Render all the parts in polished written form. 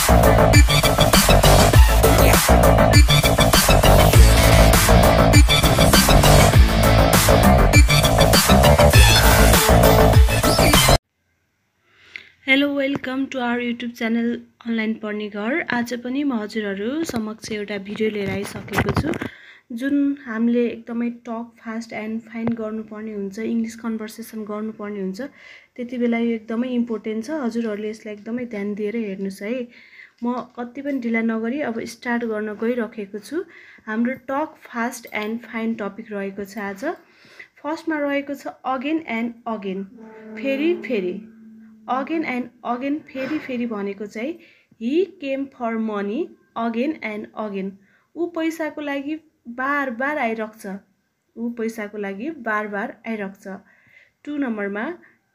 Hello welcome to our YouTube channel online पढ्ने घर। आज पनि म हजुरहरू समक्ष एउटा भिडियो लिएर आइसकेको छु जुन हामीले एकदमै टक फास्ट एन्ड फाइन गर्नुपर्ने हुन्छ, इंग्लिश कन्भर्सेसन गर्नुपर्ने हुन्छ। त्यति बेला यो एकदमै इम्पोर्टेन्ट छ। हजुरहरूले यसलाई एकदमै ध्यान दिएर हेर्नुस् है। म कति पनि ढिला नगरी अब स्टार्ट गर्न गइरहेको छु। हाम्रो talk fast and fine topic रहेको छ आज। फर्स्टमा रहेको छ अगेन एन्ड अगेन, फेरि फेरि। अगेन एन्ड अगेन, फेरि फेरि भनेको चाहिँ he came for money again and again. ऊ पैसाको लागि बार बार आइरहेको छ। ऊ पैसाको लागि बार बार आइरहेको छ। 2 नम्बरमा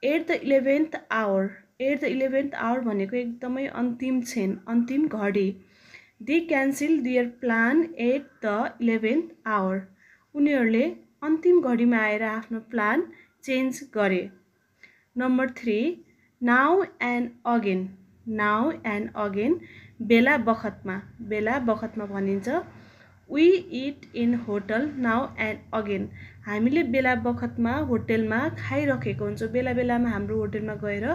at the 11th hour. At the 11th hour भनेको एकदमै अन्तिम क्षण, अन्तिम घडी। They cancel their plan at the 11th hour. उनीहरूले अन्तिम घडीमा आएर आफ्नो प्लान चेन्ज गरे। Number 3 now and again. Now and again, बेला बखतमा। बेला बखतमा भनिन्छ we eat in hotel now and again. हामीले बेला बखतमा होटेलमा खाइरहेको हुन्छ, बेला बेलामा हाम्रो होटेलमा गएर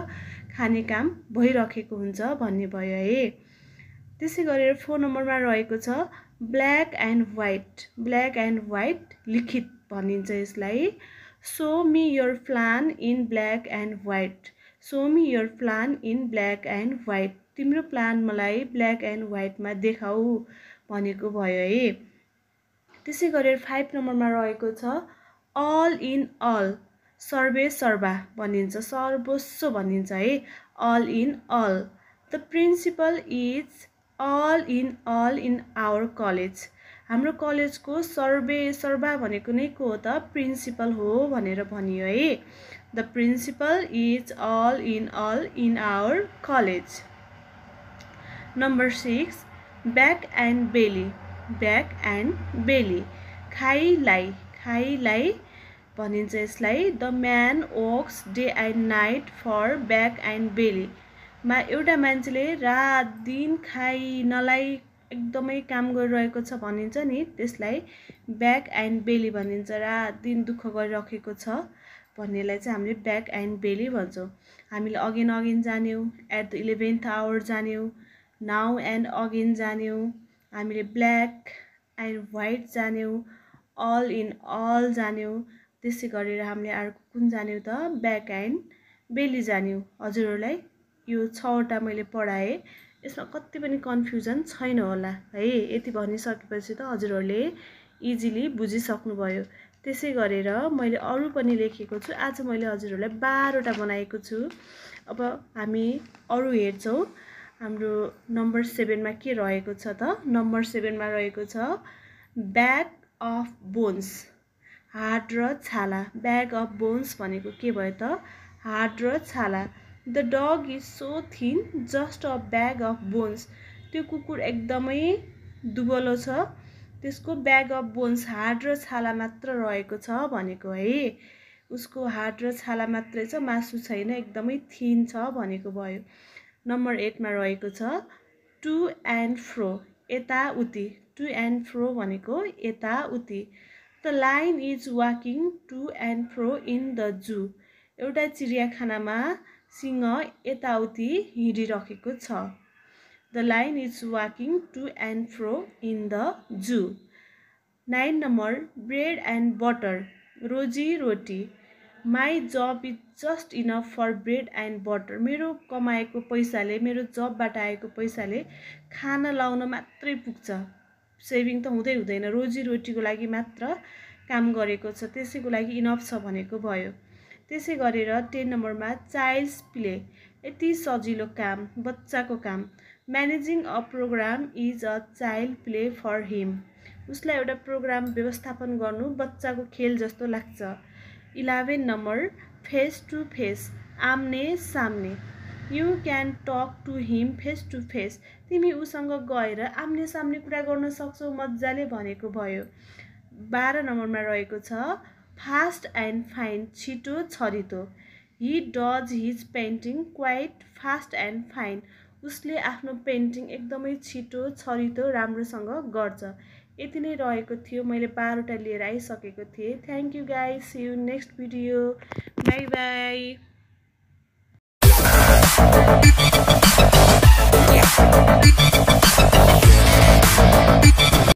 खाने काम भइरहेको हुन्छ भन्ने भयो है। त्यसै गरेर 4 नम्बरमा रहेको छ black and white. Black and white, लिखित भनिन्छ यसलाई। So me your plan in black and white. So me your plan in black and white. तिम्रो प्लान मलाई ब्ल्याक एन्ड व्हाइटमा देखाऊ भनेको भयो है। त्यसै गरेर 5 नम्बरमा रहेको छ अल इन अल। सर्वे सर्वा भनिन्छ, सर्वस्व भनिन्छ है। All in all. The principal is all in our college. हाम्रो कलेजको सर्वे सर्वा भनेको नै को हो त? प्रिन्सिपल हो भनेर भनियो है। The principal is all in our college. Number 6 back and belly. Back and belly, खाइलाई। खाइलाई भनिन्छ यसलाई। The man works day and night for back and belly। मा एउटा मान्छेले रात दिन खाइनलाई एकदमै काम गरिरहेको छ भनिन्छ नि, त्यसलाई ब्याक एन्ड बेली भनिन्छ। रात दिन दुःख गरिरहेको छ भन्नेलाई चाहिँ हामीले ब्याक एन्ड बेली भन्छौँ। हामीले अगेन अगेन जान्यौँ, एट द 11th आवर जान्यौँ, नाउ एन्ड अगेन जान्यौँ, हामीले ब्ल्याक एन्ड व्हाइट जान्यौँ, अल इन अल जान्यौँ। त्यसै गरेर हामीले अर्को कुन जान्यौँ त? ब्याक एन्ड बेली जान्यौँ। हजुरहरूलाई यो 6वटा मैले पढाएँ, यसमा कति पनि कन्फ्युजन छैन होला है। यति भनिसकेपछि त हजुरहरूले इजिली बुझिसक्नुभयो। त्यसै गरेर मैले अरू पनि लेखेको छु। आज मैले हजुरहरूलाई 12वटा बनाएको छु। अब हामी अरू हेर्छौँ। हाम्रो नम्बर 7मा के रहेको छ त? नम्बर 7मा रहेको छ ब्याग अफ बोन्स। हाड र छाला। ब्याग अफ बोन्स भनेको के भयो त? हाड र छाला। The dog is so thin just a bag of bones. त्यो कुकुर एकदमै दुबलो छ, त्यसको ब्याग अफ बोन्स, हाड र छाला मात्र रहेको छ भनेको है। उसको हाड र छाला मात्रै छ, मासु छैन, एकदमै थिन छ भनेको भयो। नम्बर 8मा रहेको छ टु एन्ड फ्रो, यताउति। टु एन्ड फ्रो भनेको यताउति। The lion is walking to and fro in the zoo. एउटा चिडियाखानामा सिंह यताउति हिँडिरहेको छ। The lion is walking to and fro in the zoo. 9 number bread and butter, रोजी रोटी। My job is just enough for bread and butter. मेरो कमाएको पैसाले, मेरो जबबाट आएको पैसाले खाना लाउन मात्रै पुग्छ, सेभिङ त हुँदै हुँदैन। रोजी रोटीको लागि मात्र काम गरेको छ, त्यसैको लागि इनफ छ भनेको भयो। त्यसै गरेर 10 नम्बरमा चाइल्ड्स प्ले, यति सजिलो काम, बच्चाको काम। Managing a program is a child play for him. उसलाई एउटा प्रोग्राम व्यवस्थापन गर्नु बच्चाको खेल जस्तो लाग्छ। 11 नम्बर फेस टु फेस, आम्ने सामने। You can talk to him face to face. तिमी उसँग गएर आम्ने सामने कुरा गर्न सक्छौ मजाले भनेको भयो। 12 नम्बरमा रहेको छ फास्ट एन्ड फाइन, छिटो छरितो। He does his painting quite fast and fine. उसले आफ्नो पेन्टिङ एकदमै छिटो छरितो राम्रोसँग गर्छ। यति नै रहेको थियो, मैले 12वटा लिएर आइसकेको थिएँ। Thank you guys, see you next video, bye by.